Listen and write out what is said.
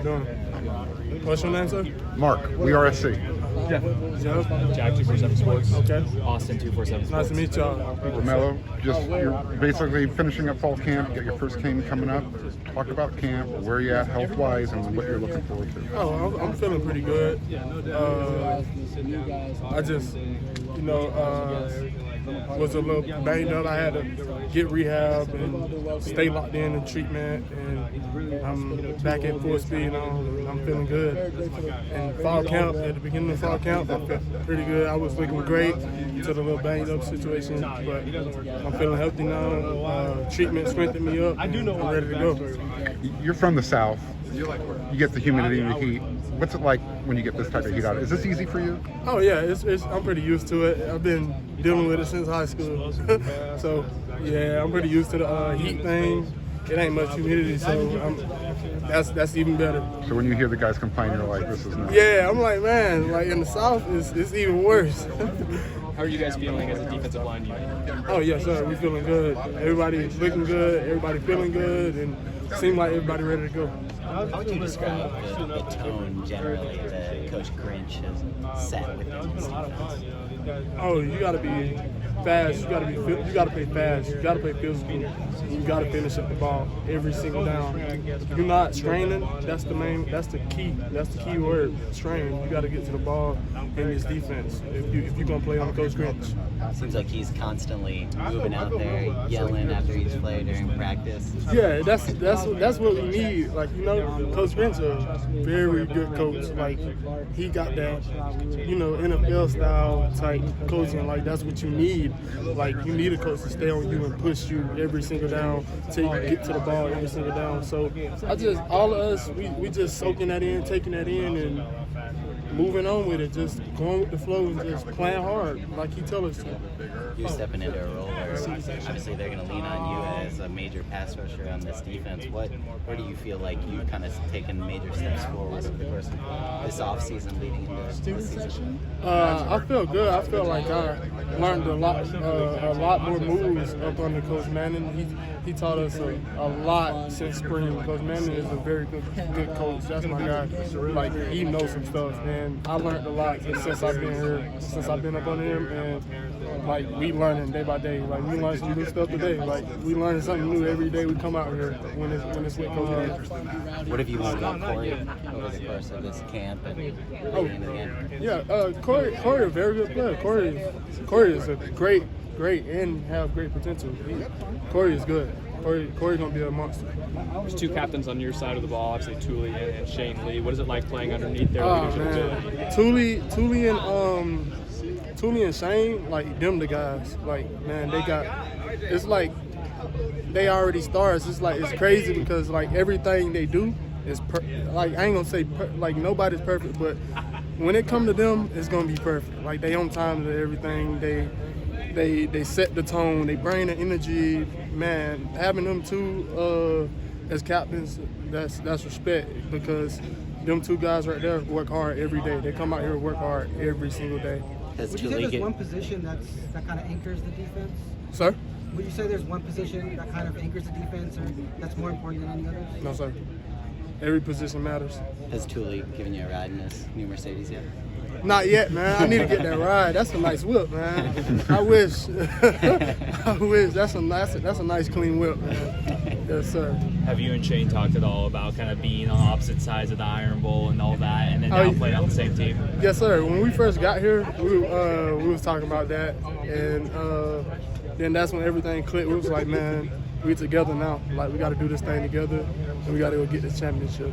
y'all doing? What's your name, sir? Mark, we are SC. Jeff. Jack 247 Sports. Okay. Austin 247 Sports. Nice to meet y'all. Romello, you're basically finishing up fall camp, got your first game coming up. Talk about camp, where you at health-wise, and what you're looking forward to. Oh, I'm feeling pretty good. I just, was a little banged up. I had to get rehab and stay locked in treatment, and I'm back at full speed now. I'm feeling good. And fall camp, at the beginning of fall camp, I felt pretty good. I was looking great to the little banged up situation, but I'm feeling healthy now. Treatment strengthened me up. I'm ready to go. You're from the South. You get the humidity and the heat. What's it like when you get this type of heat out? Is this easy for you? Oh yeah, I'm pretty used to it. I've been dealing with it since high school. So yeah, I'm pretty used to the heat thing. It ain't much humidity, so that's even better. So when you hear the guys complain, you're like, this is not. Yeah, I'm like, man, like in the South, it's even worse. How are you guys feeling as a defensive line unit? Oh yes, sir. We feeling good. Everybody looking good. Everybody feeling good, and seem like everybody ready to go. How would you describe the tone generally that Coach Grinch has set within this defense? Oh, you got to be fast. You got to play fast. You got to play physical. You got to finish up the ball every single down. If you're not straining, that's the key word. Strain. You got to get to the ball in this defense if you're gonna play on Coach Grinch. Seems like he's constantly moving out there, yelling after each play during practice. Yeah, that's what we need. Like, Coach Grinch a very good coach. Like, he got that, NFL style type coaching. Like, that's what you need. Like, you need a coach to stay on you and push you every single down till you get to the ball every single down. So all of us, we just soaking that in, taking that in, and moving on with it, just going with the flow and just playing hard like he tells us to. You're stepping into a role where obviously they're going to lean on you as a major pass rusher on this defense. Where do you feel like you've kind of taken major steps forward over the course of this offseason leading into this season? I feel good. I feel like I learned a lot more moves up under Coach Manning. He taught us a lot since spring. Coach Manning is a very good coach. That's my guy. Like, he knows some stuff, and I learned a lot since I've been here, since I've been up under him, and like, we learning day by day. Like, we learn some new stuff today. Like, we learning something new every day we come out here when it's with Coach Manning. What have you learned about Corey over the course of this camp and leading into the game? Yeah, Corey a very good player. Corey is a great and have great potential. Corey is good. Corey's gonna be a monster. There's two captains on your side of the ball, obviously Thule and Shane Lee. What is it like playing underneath their leadership? Thule and Shane, like, them the guys. Like, man, it's like they already stars. It's like, it's crazy because, like, everything they do is like, I ain't gonna say like nobody's perfect, but when it come to them, it's gonna be perfect. Like, they on time to everything. They set the tone. They bring the energy. Man, having them two as captains, that's respect, because them two guys right there work hard every day. They come out here and work hard every single day. Would you say there's one position that kind of anchors the defense? Sir? Would you say there's one position that kind of anchors the defense, or that's more important than any others? No, sir. Every position matters. Has Thule given you a ride in this new Mercedes yet? Not yet, man. I need to get that ride. That's a nice whip, man. I wish. I wish. That's a nice clean whip, man. Yes, sir. Have you and Shane talked at all about kind of being on opposite sides of the Iron Bowl and all that, and then now playing on the same team? Yes, sir. When we first got here, we was talking about that, and then that's when everything clicked. We was like, man, we together now. Like, we got to do this thing together, and we got to go get this championship.